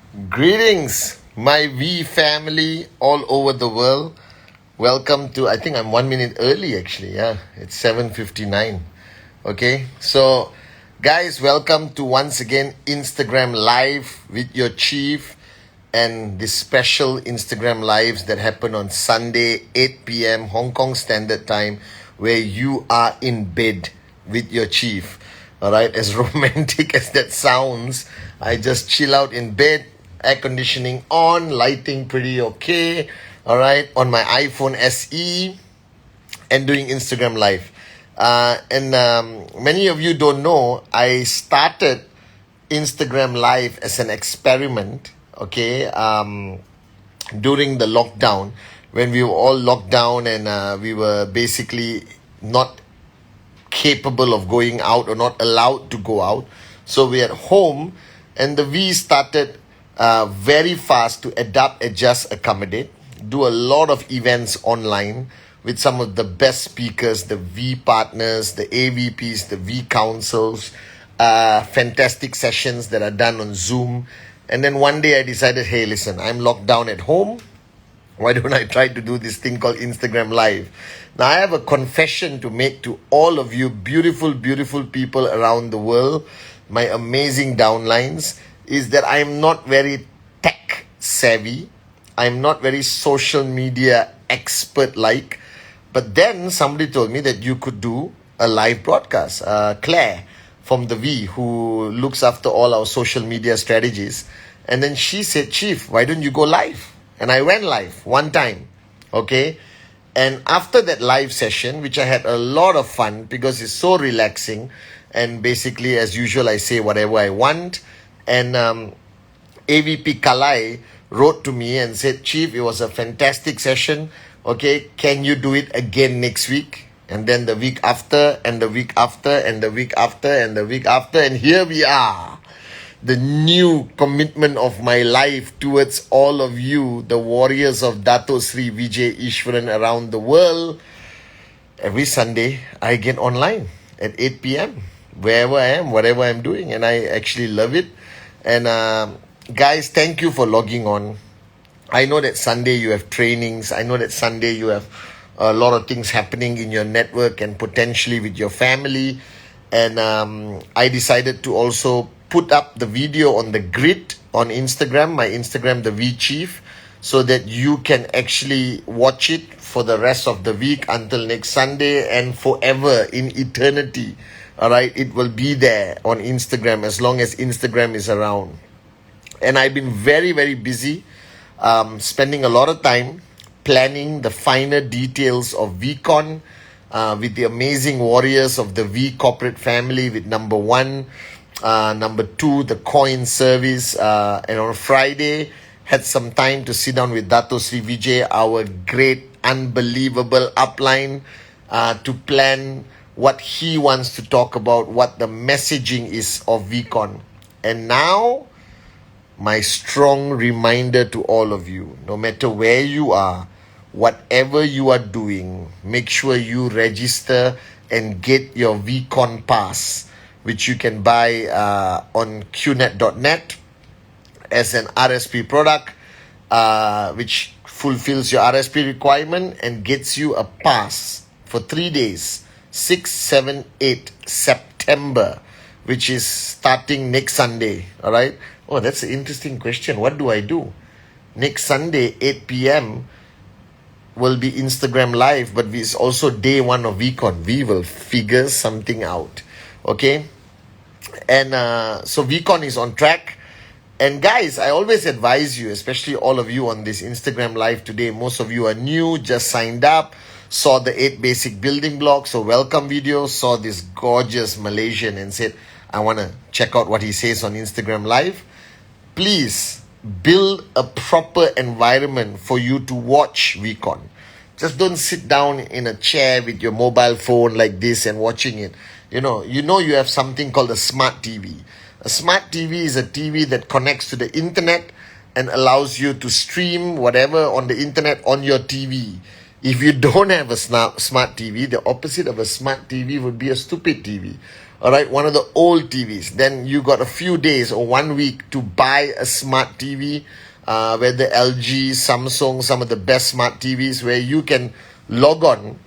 Greetings, my V family all over the world. Welcome to, I think I'm 1 minute early actually. Yeah, it's 7:59. Okay, so guys, welcome to once again Instagram Live with your chief and this special Instagram Lives that happen on Sunday, 8 p.m. Hong Kong Standard Time, where you are in bed with your chief. All right, as romantic as that sounds, I just chill out in bed, air conditioning on, lighting pretty okay. All right, on my iPhone SE and doing Instagram Live. And many of you don't know, I started Instagram Live as an experiment, okay, during the lockdown when we were all locked down and we were basically not capable of going out or not allowed to go out. So we're at home, and the V started very fast to adapt, adjust, accommodate, do a lot of events online with some of the best speakers, the V partners, the AVPs, the V councils, fantastic sessions that are done on Zoom. And then one day I decided, hey, listen, I'm locked down at home. Why don't I try to do this thing called Instagram Live? Now, I have a confession to make to all of you beautiful, beautiful people around the world, my amazing downlines, is that I'm not very tech savvy. I'm not very social media expert like. But then somebody told me that you could do a live broadcast. Claire from the V, who looks after all our social media strategies. And then she said, Chief, why don't you go live? And I went live one time, okay? And after that live session, which I had a lot of fun because it's so relaxing, and basically, as usual, I say whatever I want. And AVP Kalai wrote to me and said, Chief, it was a fantastic session. Okay, can you do it again next week? And then the week after, and the week after, and the week after, and the week after, and here we are. The new commitment of my life towards all of you, the warriors of Dato Sri Vijay Ishwaran around the world. Every Sunday, I get online at 8 p.m. wherever I am, whatever I'm doing, and I actually love it. And guys, thank you for logging on. I know that Sunday you have trainings. I know that Sunday you have a lot of things happening in your network and potentially with your family. And I decided to also put up the video on the grid on Instagram, my Instagram, the V Chief, so that you can actually watch it for the rest of the week until next Sunday and forever in eternity. All right, it will be there on Instagram as long as Instagram is around. And I've been very, very busy, spending a lot of time planning the finer details of VCon with the amazing warriors of the V corporate family, with number one, number two, the coin service. And on Friday, had some time to sit down with Dato Sri Vijay, our great, unbelievable upline, to plan what he wants to talk about, what the messaging is of VCon. And now, my strong reminder to all of you, no matter where you are, whatever you are doing, make sure you register and get your VCon pass, which you can buy on qnet.net as an RSP product, which fulfills your RSP requirement and gets you a pass for 3 days, 6, 7, 8 September, which is starting next Sunday. All right. Oh, that's an interesting question. What do I do? Next Sunday, 8 p.m. will be Instagram Live, but it's also day one of VCon. We will figure something out. Okay. And so VCon is on track. And guys, I always advise you, especially all of you on this Instagram Live today, most of you are new, just signed up, saw the 8 basic building blocks, so welcome video, saw this gorgeous Malaysian and said, I want to check out what he says on Instagram Live. Please build a proper environment for you to watch VCon. Just don't sit down in a chair with your mobile phone like this and watching it. You know you have something called a smart TV. A smart TV is a TV that connects to the internet and allows you to stream whatever on the internet on your TV. If you don't have a smart TV, the opposite of a smart TV would be a stupid TV. all right, one of the old TVs, then you got a few days or 1 week to buy a smart TV, whether LG, Samsung, some of the best smart TVs where you can log on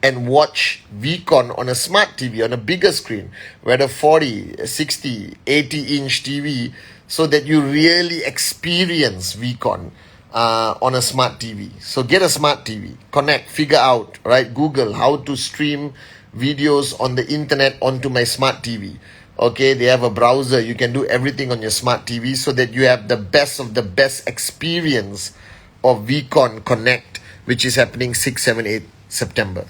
and watch VCon on a smart TV, on a bigger screen, whether 40, 60, 80-inch TV, so that you really experience VCon on a smart TV. So get a smart TV, connect, figure out, right? Google how to stream videos on the internet onto my smart TV. Okay, they have a browser. You can do everything on your smart TV so that you have the best of the best experience of VCon Connect, which is happening 6, 7, 8 September.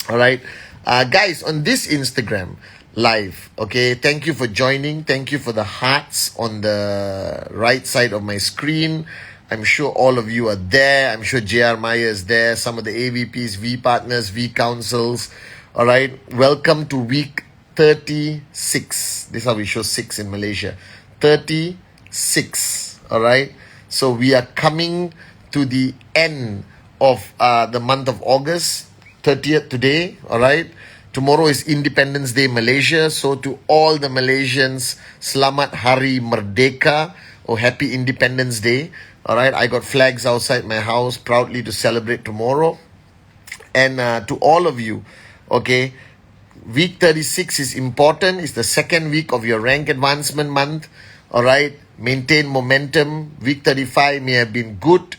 All right, guys, on this Instagram live, okay, thank you for joining. Thank you for the hearts on the right side of my screen. I'm sure all of you are there. I'm sure JR Maya is there. Some of the AVPs, V partners, V councils. All right, welcome to week 36. This is how we show 6 in Malaysia. 36. All right, so we are coming to the end of the month of August. 30th today, all right? Tomorrow is Independence Day Malaysia. So to all the Malaysians, Selamat Hari Merdeka, or Happy Independence Day. All right, I got flags outside my house proudly to celebrate tomorrow. And to all of you, okay, week 36 is important. It's the second week of your rank advancement month. All right, maintain momentum. Week 35 may have been good,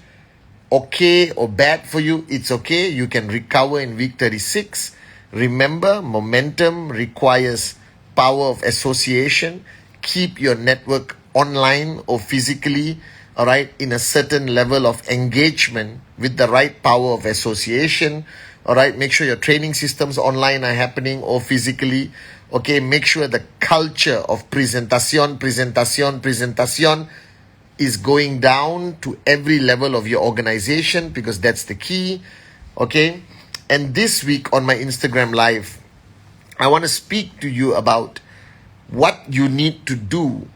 okay, or bad for you. It's okay. You can recover in week 36. Remember, momentum requires power of association. Keep your network online or physically, all right, in a certain level of engagement with the right power of association. All right, make sure your training systems online are happening or physically. Okay, make sure the culture of presentation is going down to every level of your organization, because that's the key. Okay, and this week on my Instagram live, I want to speak to you about what you need to do,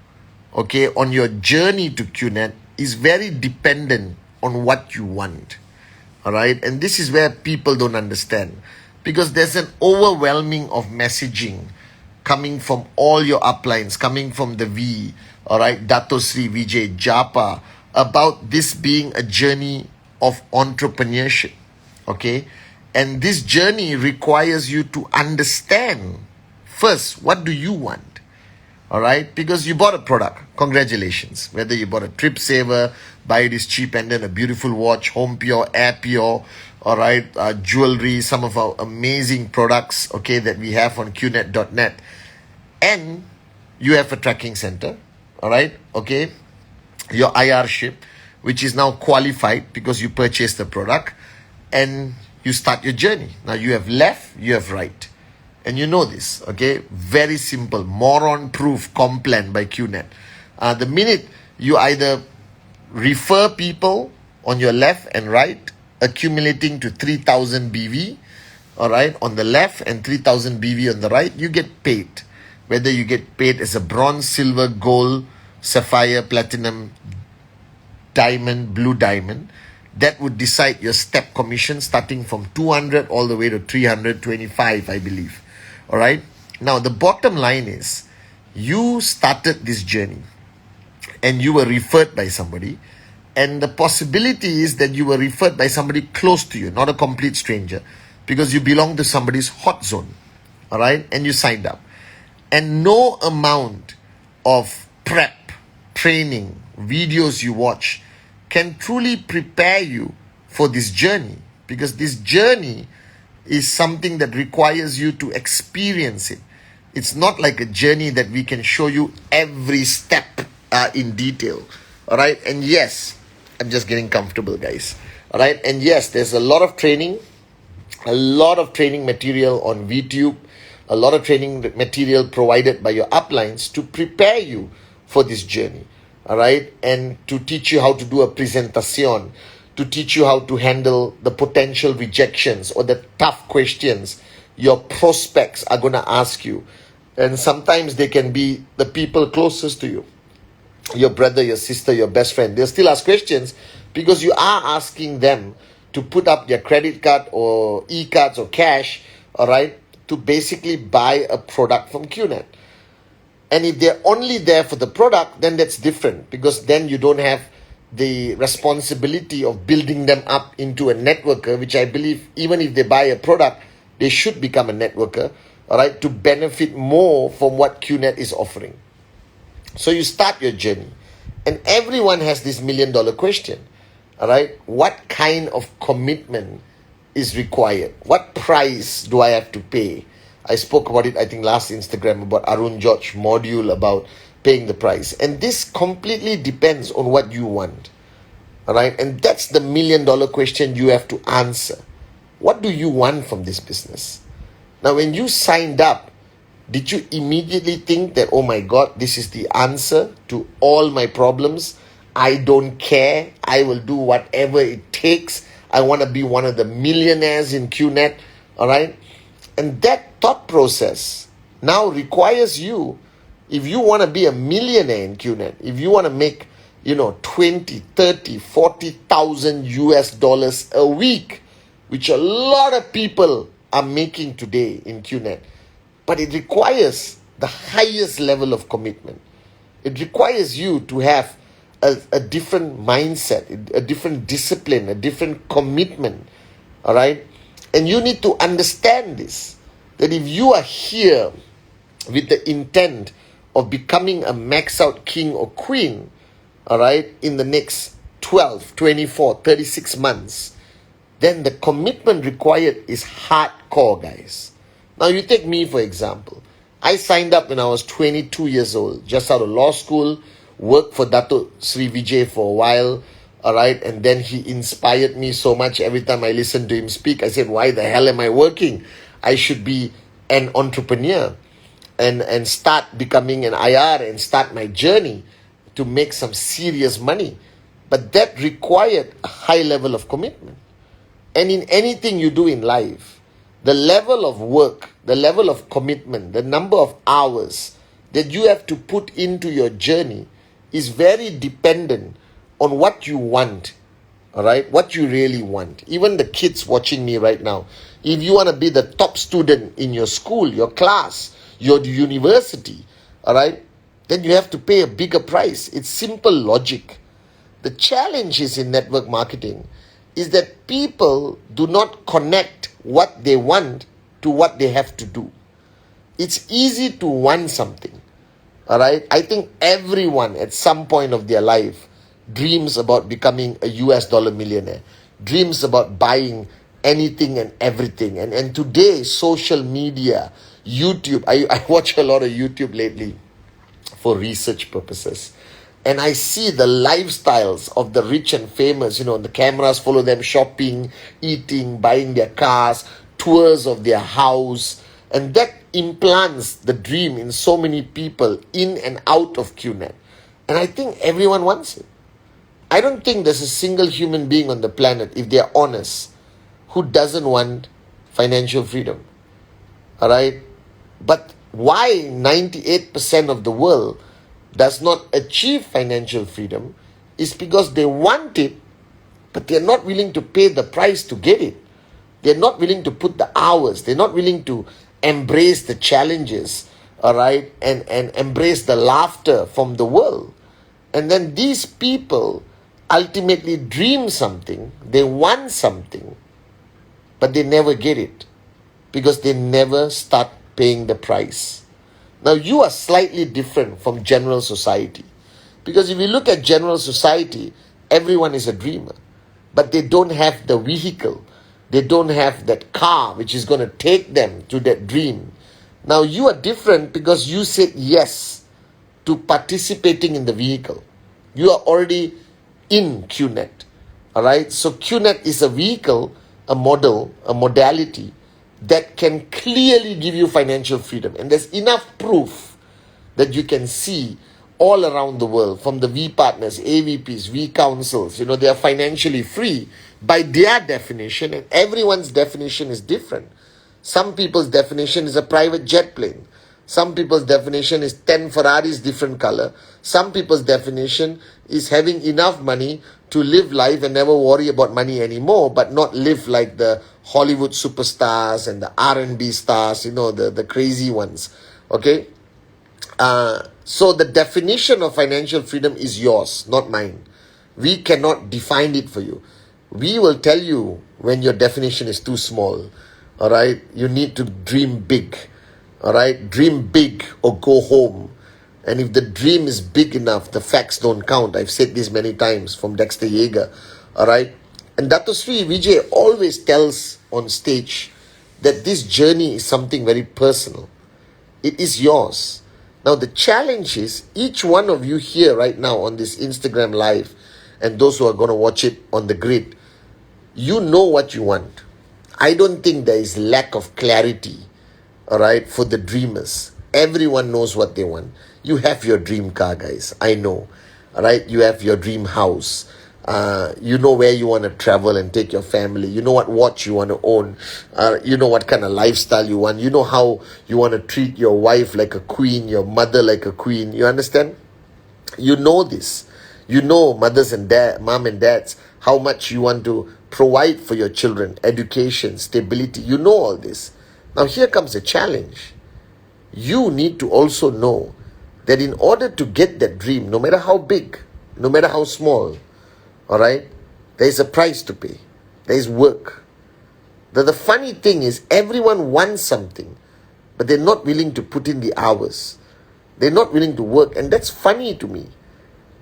okay, on your journey to QNet is very dependent on what you want. All right, and this is where people don't understand, because there's an overwhelming of messaging coming from all your uplines, coming from the V, all right, Dato Sri Vijay Japa, about this being a journey of entrepreneurship, okay? And this journey requires you to understand first, what do you want? All right, because you bought a product, congratulations. Whether you bought a trip saver, buy this cheap pendant, a beautiful watch, Home Pure, Air Pure, all right, jewelry, some of our amazing products, okay, that we have on qnet.net. And you have a tracking center, all right, okay, your IR ship, which is now qualified because you purchased the product, and you start your journey. Now you have left, you have right. And you know this, okay? Very simple, moron-proof comp plan by QNet. The minute you either refer people on your left and right, accumulating to 3,000 BV, all right, on the left and 3,000 BV on the right, you get paid. Whether you get paid as a bronze, silver, gold, sapphire, platinum, diamond, blue diamond, that would decide your step commission starting from 200 all the way to 325, I believe. All right. Now, the bottom line is you started this journey and you were referred by somebody. And the possibility is that you were referred by somebody close to you, not a complete stranger, because you belong to somebody's hot zone. All right. And you signed up. And no amount of prep, training, videos you watch can truly prepare you for this journey, because this journey is something that requires you to experience it. It's not like a journey that we can show you every step in detail. All right. And yes, I'm just getting comfortable, guys. All right. And yes, there's a lot of training material on VTube, a lot of training material provided by your uplines to prepare you for this journey. All right. And to teach you how to do a presentation, to teach you how to handle the potential rejections or the tough questions your prospects are going to ask you. And sometimes they can be the people closest to you, your brother, your sister, your best friend. They'll still ask questions because you are asking them to put up their credit card or e-cards or cash, all right, to basically buy a product from QNet. And if they're only there for the product, then that's different, because then you don't have the responsibility of building them up into a networker, which I believe even if they buy a product, they should become a networker, all right, to benefit more from what QNet is offering. So you start your journey, and everyone has this $1 million question, all right? What kind of commitment is required? What price do I have to pay? I spoke about it, I think, last Instagram, about Arun George module about paying the price. And this completely depends on what you want. All right? And that's the $1 million question you have to answer. What do you want from this business? Now, when you signed up, did you immediately think that, oh my God, this is the answer to all my problems? I don't care. I will do whatever it takes. I want to be one of the millionaires in QNet. All right? And that thought process now requires you, if you want to be a millionaire in QNet, if you want to make, 20, 30, 40,000 US dollars a week, which a lot of people are making today in QNet, but it requires the highest level of commitment. It requires you to have a different mindset, a different discipline, a different commitment, all right? And you need to understand this, that if you are here with the intent of becoming a max out king or queen, all right, in the next 12, 24, 36 months, then the commitment required is hardcore, guys. Now, you take me, for example. I signed up when I was 22 years old, just out of law school, worked for Dato Sri Vijay for a while, all right, and then he inspired me so much. Every time I listened to him speak, I said, why the hell am I working? I should be an entrepreneur and start becoming an IR and start my journey to make some serious money. But that required a high level of commitment. And in anything you do in life, the level of work, the level of commitment, the number of hours that you have to put into your journey is very dependent on what you want, all right? What you really want. Even the kids watching me right now, if you want to be the top student in your school, your class, your university, all right, then you have to pay a bigger price. It's simple logic. The challenge is in network marketing is that people do not connect what they want to what they have to do. It's easy to want something, all right? I think everyone at some point of their life dreams about becoming a US dollar millionaire, dreams about buying anything and everything. And today, social media, YouTube, I watch a lot of YouTube lately for research purposes. And I see the lifestyles of the rich and famous, the cameras follow them shopping, eating, buying their cars, tours of their house. And that implants the dream in so many people in and out of QNet. And I think everyone wants it. I don't think there's a single human being on the planet, if they're honest, who doesn't want financial freedom. All right? But why 98% of the world does not achieve financial freedom is because they want it, but they're not willing to pay the price to get it. They're not willing to put the hours. They're not willing to embrace the challenges, all right, and embrace the laughter from the world. And then these people ultimately dream something, they want something, but they never get it because they never start paying the price. Now, you are slightly different from general society, because if you look at general society, everyone is a dreamer, but they don't have the vehicle. They don't have that car which is going to take them to that dream. Now, you are different because you said yes to participating in the vehicle. You are already in QNet, all right? So QNet is a vehicle, a model, a modality that can clearly give you financial freedom. And there's enough proof that you can see all around the world, from the V partners, AVPs, V councils, they are financially free by their definition, and everyone's definition is different. Some people's definition is a private jet plane. Some people's definition is 10 Ferraris, different color. Some people's definition is having enough money to live life and never worry about money anymore, but not live like the Hollywood superstars and the R&B stars, the crazy ones. Okay? So the definition of financial freedom is yours, not mine. We cannot define it for you. We will tell you when your definition is too small. All right? You need to dream big. All right? Dream big or go home. And if the dream is big enough, the facts don't count. I've said this many times from Dexter Yeager. All right? And Dato Sri Vijay always tells on stage that this journey is something very personal. It is yours. Now the challenge is each one of you here right now on this Instagram live and those who are going to watch it on the grid, you know what you want. I don't think there is lack of clarity, all right, for the dreamers. Everyone knows what they want. You have your dream car, guys. I know, all right? You have your dream house. You know where you want to travel and take your family. You know what watch you want to own. You know what kind of lifestyle you want. You know how you want to treat your wife like a queen, your mother like a queen. You understand? You know this. You know, mothers and mom and dads, how much you want to provide for your children, education, stability. You know all this. Now here comes a challenge. You need to also know that in order to get that dream, no matter how big, no matter how small, all right, there is a price to pay. There is work. The funny thing is everyone wants something, but they're not willing to put in the hours. They're not willing to work. And that's funny to me.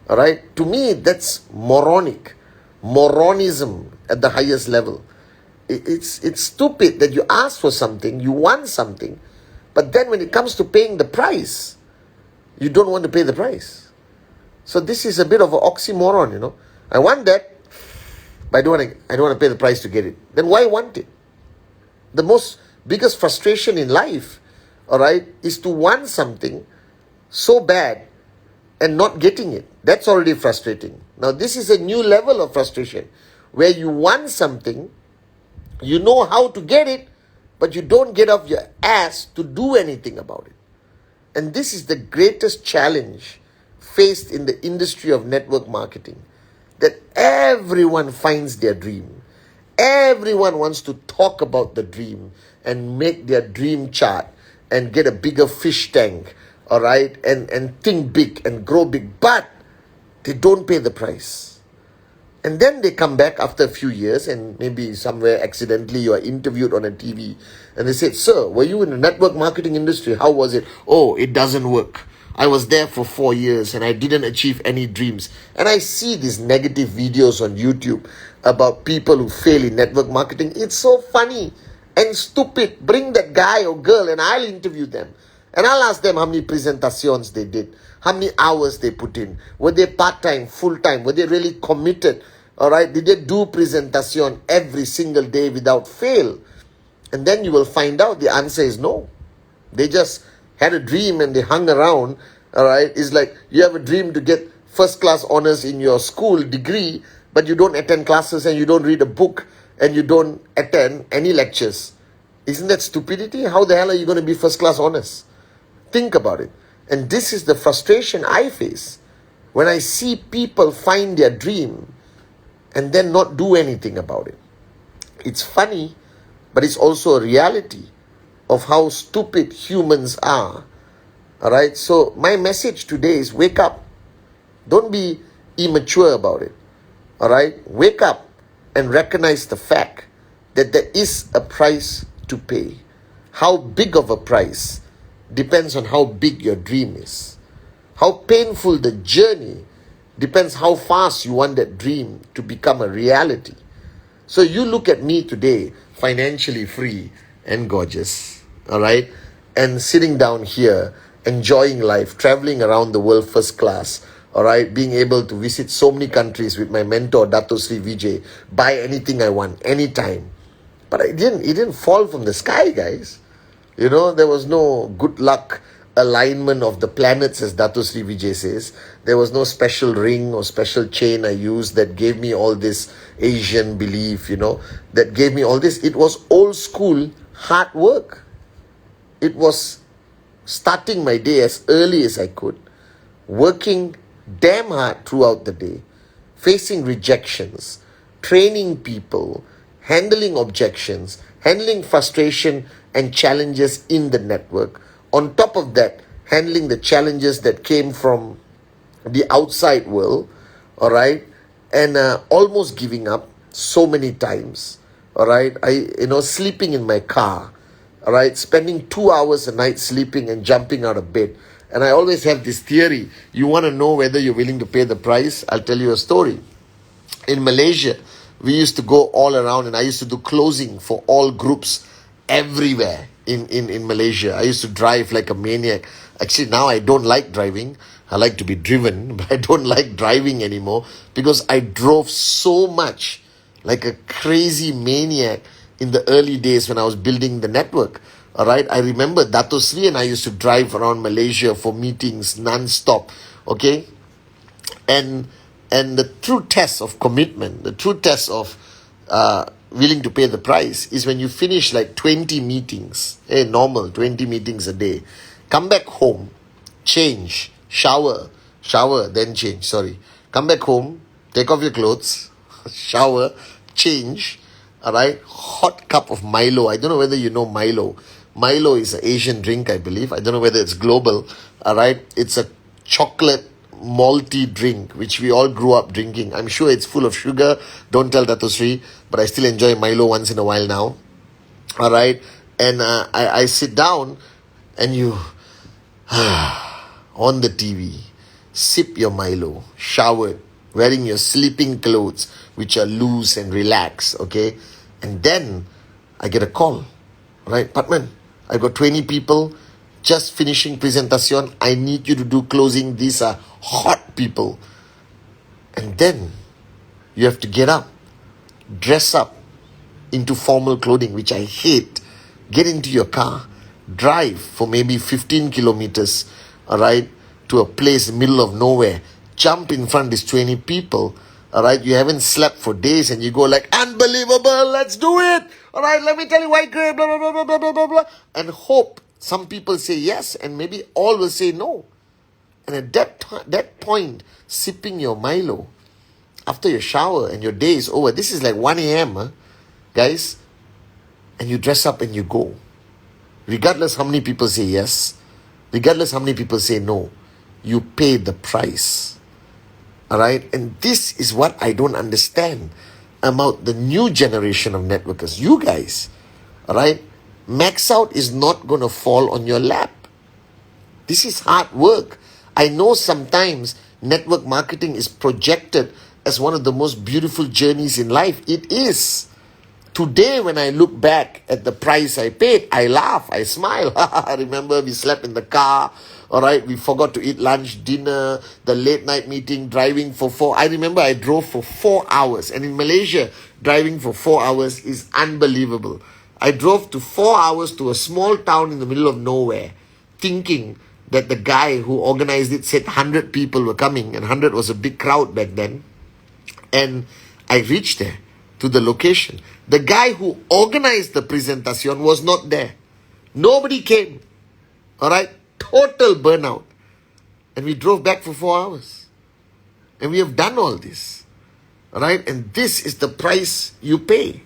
All right. To me, that's moronic. Moronism at the highest level. It's stupid that you ask for something, you want something, but then when it comes to paying the price, you don't want to pay the price. So this is a bit of an oxymoron, I want that, but I don't want to pay the price to get it. Then why want it? The biggest frustration in life, all right, is to want something so bad and not getting it. That's already frustrating. Now this is a new level of frustration where you want something, you know how to get it, but you don't get off your ass to do anything about it. And this is the greatest challenge faced in the industry of network marketing. That everyone finds their dream. Everyone wants to talk about the dream and make their dream chart and get a bigger fish tank, all right, and think big and grow big, but they don't pay the price. And then they come back after a few years and maybe somewhere accidentally you are interviewed on a TV and they said, "Sir, were you in the network marketing industry? How was it?" "Oh, it doesn't work. I was there for 4 years and I didn't achieve any dreams." And I see these negative videos on YouTube about people who fail in network marketing. It's so funny and stupid. Bring that guy or girl and I'll interview them. And I'll ask them how many presentations they did, how many hours they put in. Were they part-time, full-time? Were they really committed? All right, did they do presentation every single day without fail? And then you will find out the answer is no. They just had a dream and they hung around. All right, it's like you have a dream to get first class honors in your school degree, but you don't attend classes and you don't read a book and you don't attend any lectures. Isn't that stupidity? How the hell are you going to be first class honors? Think about it. And this is the frustration I face when I see people find their dream and then not do anything about it. It's funny, but it's also a reality of how stupid humans are. All right, so my message today is wake up. Don't be immature about it. All right, wake up and recognize the fact that there is a price to pay. How big of a price depends on how big your dream is. How painful the journey depends how fast you want that dream to become a reality. So you look at me today, financially free and gorgeous, all right, and sitting down here, enjoying life, traveling around the world first class, all right, being able to visit so many countries with my mentor, Dato Sri Vijay, buy anything I want, anytime. But it didn't fall from the sky, guys. There was no good luck alignment of the planets, as Dato Sri Vijay says. There was no special ring or special chain I used that gave me all this Asian belief, that gave me all this. It was old school hard work. It was starting my day as early as I could, working damn hard throughout the day, facing rejections, training people, handling objections, handling frustration and challenges in the network. On top of that, handling the challenges that came from the outside world, all right, and almost giving up so many times, all right. Sleeping in my car, all right, spending 2 hours a night sleeping and jumping out of bed. And I always have this theory. You want to know whether you're willing to pay the price? I'll tell you a story. In Malaysia, we used to go all around, and I used to do closing for all groups everywhere in Malaysia. I used to drive like a maniac. Actually, now I don't like driving. I like to be driven, but I don't like driving anymore because I drove so much like a crazy maniac in the early days when I was building the network. All right, I remember Dato Sri and I used to drive around Malaysia for meetings non-stop. Okay, and the true test of commitment, the true test of willing to pay the price is when you finish like 20 meetings, normal 20 meetings a day, come back home, change, shower, then change, sorry. Come back home, take off your clothes, shower, change, all right, hot cup of Milo. I don't know whether you know Milo. Milo is an Asian drink, I believe. I don't know whether it's global, all right. It's a chocolate malty drink which we all grew up drinking. I'm sure it's full of sugar. Don't tell Dato Sri, but I still enjoy Milo once in a while now. All right, and I sit down, and you on the TV, sip your Milo, showered, wearing your sleeping clothes which are loose and relaxed. Okay, and then I get a call. Right, Patman, I got 20 people. Just finishing presentation. I need you to do closing. These are hot people. And then you have to get up, dress up into formal clothing, which I hate. Get into your car, drive for maybe 15 kilometers, all right, to a place in the middle of nowhere. Jump in front of these 20 people, all right. You haven't slept for days, and you go like, unbelievable, let's do it. All right, let me tell you why great, blah, blah, blah, blah, blah, blah, blah. And hope some people say yes, and maybe all will say no. And at that point, sipping your Milo after your shower and your day is over. This is like 1 a.m., guys. And you dress up and you go. Regardless how many people say yes, regardless how many people say no, you pay the price. All right? And this is what I don't understand about the new generation of networkers. You guys, all right? Max out is not going to fall on your lap. This is hard work. I know sometimes network marketing is projected as one of the most beautiful journeys in life. It is. Today, when I look back at the price I paid, I laugh, I smile. I remember we slept in the car, all right? We forgot to eat lunch, dinner, the late night meeting, driving for 4. I remember I drove for 4 hours. And in Malaysia, driving for 4 hours is unbelievable. I drove to 4 hours to a small town in the middle of nowhere, thinking that the guy who organized it said 100 people were coming, and 100 was a big crowd back then. And I reached there to the location. The guy who organized the presentation was not there. Nobody came. All right? Total burnout. And we drove back for 4 hours. And we have done all this. All right? And this is the price you pay.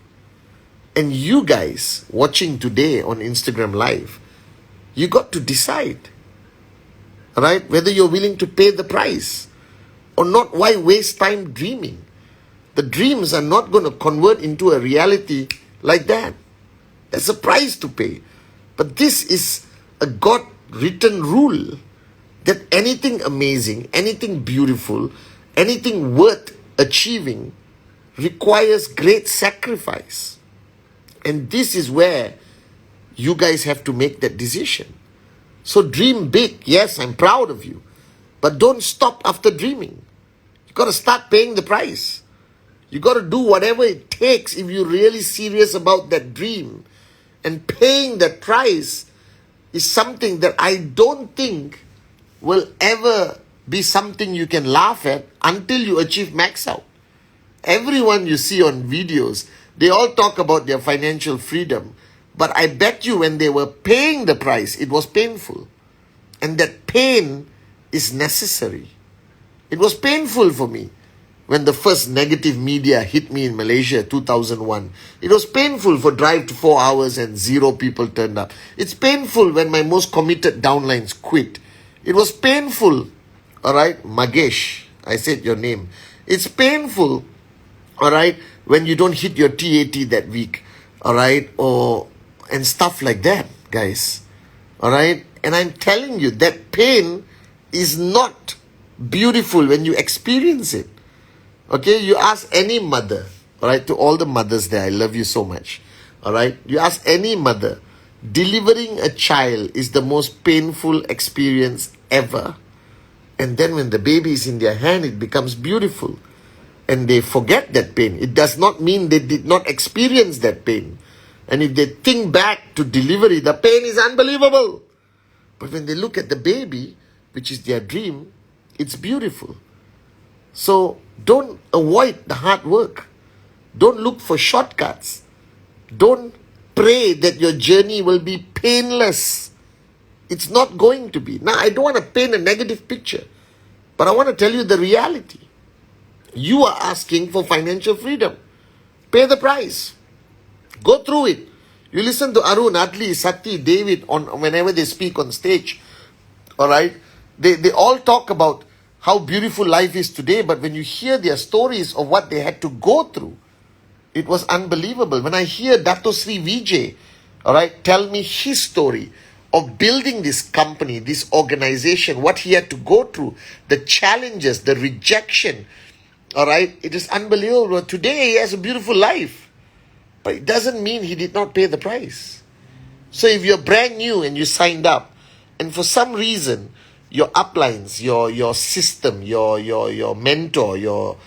And you guys watching today on Instagram Live, you got to decide, all right, whether you're willing to pay the price or not. Why waste time dreaming? The dreams are not going to convert into a reality like that. There's a price to pay. But this is a God-written rule that anything amazing, anything beautiful, anything worth achieving requires great sacrifice. And this is where you guys have to make that decision. So dream big. Yes, I'm proud of you. But don't stop after dreaming. You got to start paying the price. You got to do whatever it takes if you're really serious about that dream. And paying that price is something that I don't think will ever be something you can laugh at until you achieve max out. Everyone you see on videos, they all talk about their financial freedom. But I bet you when they were paying the price, it was painful. And that pain is necessary. It was painful for me when the first negative media hit me in Malaysia, 2001. It was painful for drive to 4 hours and 0 people turned up. It's painful when my most committed downlines quit. It was painful, all right, Magesh, I said your name. It's painful, all right, when you don't hit your TAT that week, all right, and stuff like that, guys, all right. And I'm telling you, that pain is not beautiful when you experience it. Okay, you ask any mother, all right, to all the mothers there, I love you so much, all right. You ask any mother, delivering a child is the most painful experience ever. And then when the baby is in their hand, it becomes beautiful. And they forget that pain. It does not mean they did not experience that pain. And if they think back to delivery, the pain is unbelievable. But when they look at the baby, which is their dream, it's beautiful. So don't avoid the hard work. Don't look for shortcuts. Don't pray that your journey will be painless. It's not going to be. Now, I don't want to paint a negative picture, but I want to tell you the reality. You are asking for financial freedom. Pay the price. Go through it. You listen to Arun, Adli, Sati, David whenever they speak on stage. Alright? They all talk about how beautiful life is today, but when you hear their stories of what they had to go through, it was unbelievable. When I hear Dato Sri Vijay, alright, tell me his story of building this company, this organization, what he had to go through, the challenges, the rejection, alright, it is unbelievable. Today he has a beautiful life. But it doesn't mean he did not pay the price. So if you're brand new and you signed up, and for some reason, your uplines, your system, your mentor, your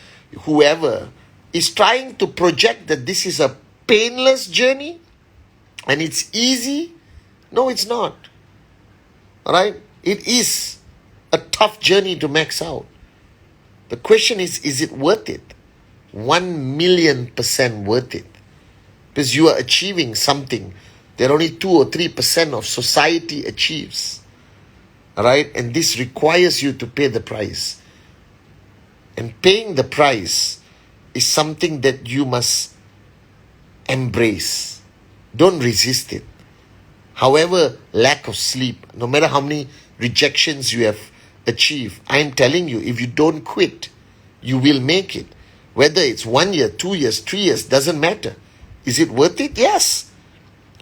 whoever is trying to project that this is a painless journey and it's easy, no, it's not. Alright? It is a tough journey to max out. The question is it worth it? 1,000,000% worth it. Because you are achieving something that only 2 or 3% of society achieves. Alright? And this requires you to pay the price. And paying the price is something that you must embrace. Don't resist it. However, lack of sleep, no matter how many rejections you have achieved, I am telling you, if you don't quit, you will make it. Whether it's 1 year, 2 years, 3 years, doesn't matter. Is it worth it? Yes.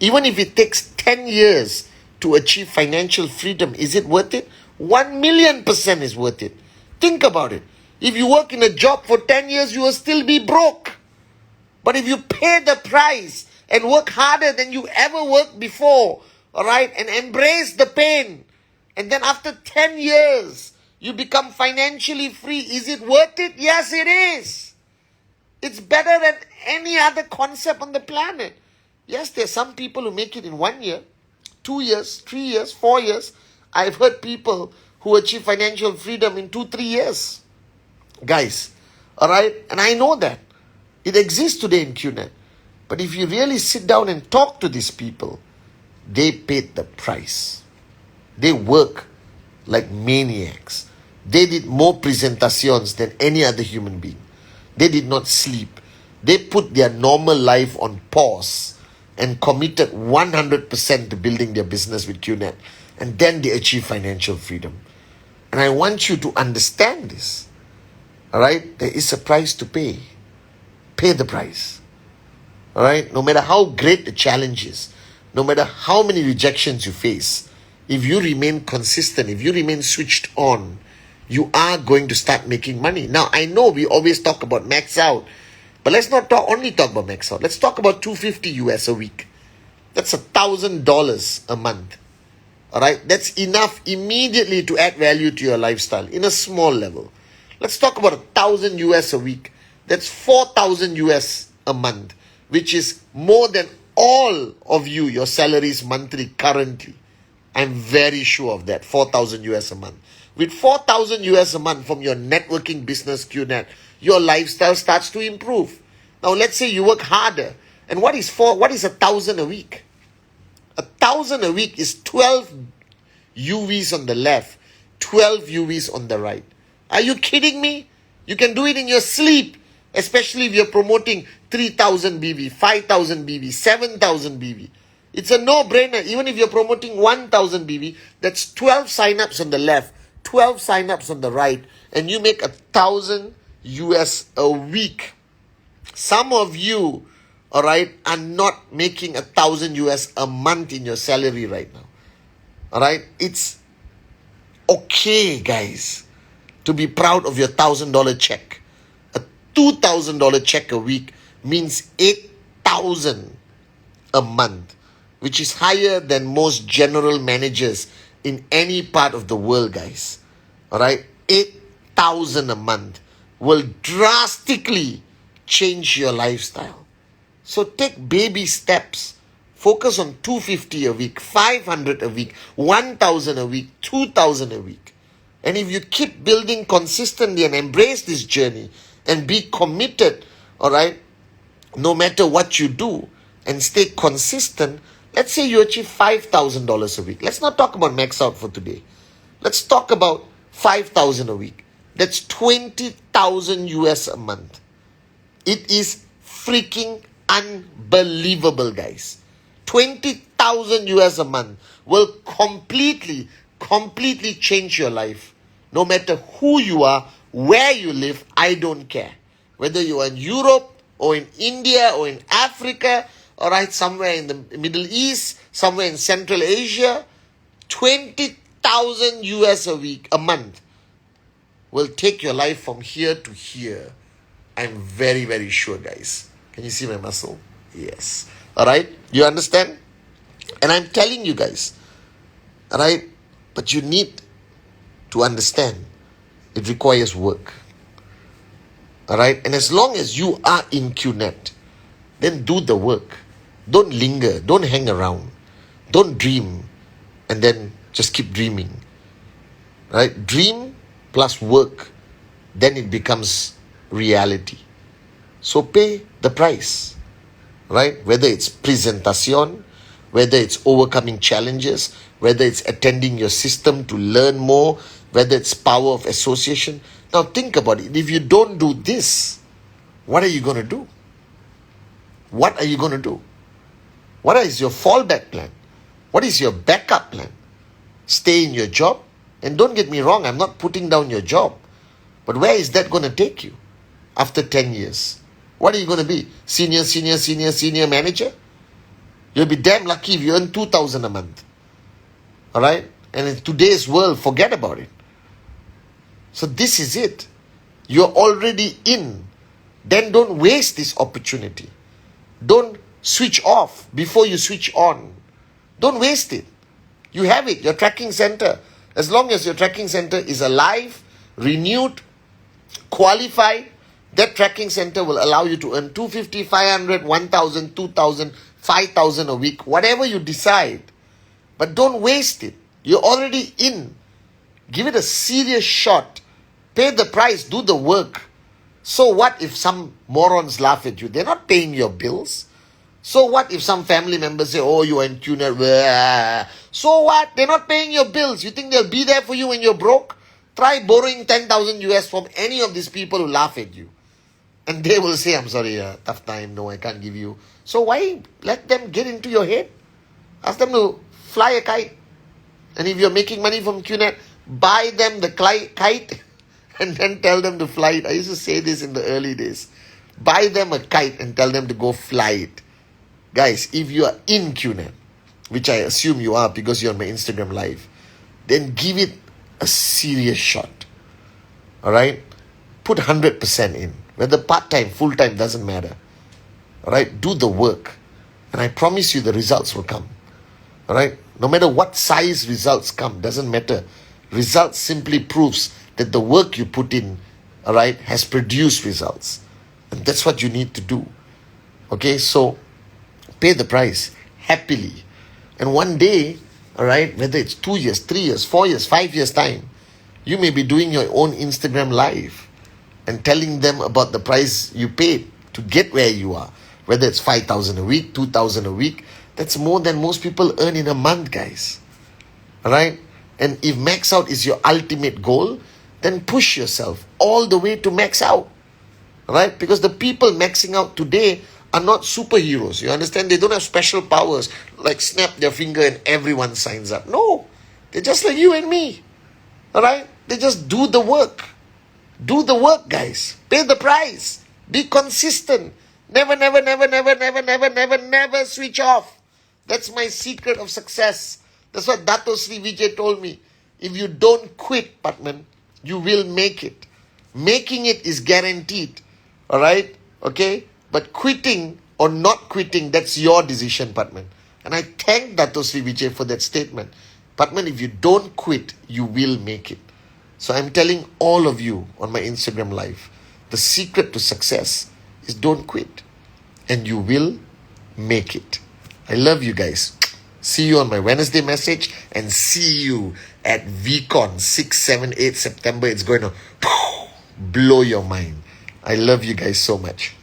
Even if it takes 10 years to achieve financial freedom, is it worth it? 1,000,000% is worth it. Think about it. If you work in a job for 10 years, you will still be broke. But if you pay the price and work harder than you ever worked before, alright, and embrace the pain, and then after 10 years, you become financially free, is it worth it? Yes, it is. It's better than any other concept on the planet. Yes, there's some people who make it in 1 year, 2 years, 3 years, 4 years. I've heard people who achieve financial freedom in 2-3 years. Guys, alright? And I know that. It exists today in QNet. But if you really sit down and talk to these people, they paid the price. They work like maniacs. They did more presentations than any other human being. They did not sleep. They put their normal life on pause and committed 100% to building their business with QNet. And then they achieve financial freedom. And I want you to understand this. Alright? There is a price to pay. Pay the price. Alright? No matter how great the challenge is, no matter how many rejections you face, if you remain consistent, if you remain switched on, you are going to start making money. Now, I know we always talk about max out, but let's not only talk about max out. Let's talk about $250 US a week. That's $1,000 a month. Alright? That's enough immediately to add value to your lifestyle in a small level. Let's talk about $1,000 US a week. That's $4,000 US a month, which is more than all of your salaries monthly currently. I'm very sure of that. $4,000 US a month. With $4,000 US a month from your networking business QNet, your lifestyle starts to improve. Now let's say you work harder. And what is $1,000 a week? $1,000 a week is UVs on the left, 12 UVs on the right. Are you kidding me? You can do it in your sleep, especially if you're promoting 3,000 BV, 5,000 BV, 7,000 BV. It's a no-brainer. Even if you're promoting 1,000 BV, that's 12 sign-ups on the left, 12 sign-ups on the right, and you make 1,000 US a week. Some of you, all right, are not making 1,000 US a month in your salary right now. All right? It's okay, guys, to be proud of your $1,000 check. A $2,000 check a week means 8,000 a month, which is higher than most general managers in any part of the world, guys. All right? 8,000 a month will drastically change your lifestyle. So take baby steps. Focus on 250 a week, 500 a week, 1,000 a week, 2,000 a week. And if you keep building consistently and embrace this journey and be committed, all right, no matter what you do, and stay consistent, let's say you achieve $5,000 a week. Let's not talk about max out for today. Let's talk about 5,000 a week. That's 20,000 US a month. It is freaking unbelievable, guys. 20,000 US a month will completely change your life. No matter who you are, where you live, I don't care. Whether you are in Europe or in India or in Africa, all right, somewhere in the Middle East, somewhere in Central Asia, 20,000 US a month will take your life from here to here. I'm very, very sure, guys. Can you see my muscle? Yes. All right? You understand? And I'm telling you guys, all right? But you need to understand it requires work. All right? And as long as you are in QNet, then do the work. Don't linger. Don't hang around. Don't dream and then just keep dreaming. Right? Dream plus work, then it becomes reality. So pay the price. Right? Whether it's presentation, whether it's overcoming challenges, whether it's attending your system to learn more, whether it's power of association. Now think about it. If you don't do this, what are you going to do? What are you going to do? What is your fallback plan? What is your backup plan? Stay in your job? And don't get me wrong, I'm not putting down your job. But where is that going to take you after 10 years? What are you going to be? Senior manager? You'll be damn lucky if you earn 2,000 a month. All right? And in today's world, forget about it. So this is it. You're already in. Then don't waste this opportunity. Don't switch off before you switch on. Don't waste it. You have it, your tracking center. As long as your tracking center is alive, renewed, qualified, that tracking center will allow you to earn 250, 500, 1,000, 2,000, 5,000 a week, whatever you decide. But don't waste it. You're already in. Give it a serious shot. Pay the price, do the work. So what if some morons laugh at you? They're not paying your bills. So what if some family members say, oh, you are in QNet. So what? They're not paying your bills. You think they'll be there for you when you're broke? Try borrowing 10,000 US from any of these people who laugh at you. And they will say, I'm sorry, tough time. No, I can't give you. So why let them get into your head? Ask them to fly a kite. And if you're making money from QNet, buy them the kite and then tell them to fly it. I used to say this in the early days. Buy them a kite and tell them to go fly it. Guys, if you are in QNet, which I assume you are because you're on my Instagram live, then give it a serious shot. All right? Put 100% in. Whether part-time, full-time, doesn't matter. All right? Do the work. And I promise you the results will come. All right? No matter what size results come, doesn't matter. Results simply proves that the work you put in, all right, has produced results. And that's what you need to do. Okay? So, pay the price happily. And one day, all right, whether it's 2 years, 3 years, 4 years, 5 years time, you may be doing your own Instagram live and telling them about the price you paid to get where you are. Whether it's 5,000 a week, 2,000 a week, that's more than most people earn in a month, guys. All right? And if max out is your ultimate goal, then push yourself all the way to max out. Right? Because the people maxing out today are not superheroes. You understand? They don't have special powers like snap their finger and everyone signs up. No. They're just like you and me. Alright? They just do the work. Do the work, guys. Pay the price. Be consistent. Never switch off. That's my secret of success. That's what Dato Sri Vijay told me. If you don't quit, Patman, you will make it. Making it is guaranteed. Alright? Okay? But quitting or not quitting, that's your decision, Patman. And I thank Dato Sri Vijay for that statement. Patman, if you don't quit, you will make it. So I'm telling all of you on my Instagram live, the secret to success is don't quit. And you will make it. I love you guys. See you on my Wednesday message and see you at VCon 6, 7, 8 September. It's going to blow your mind. I love you guys so much.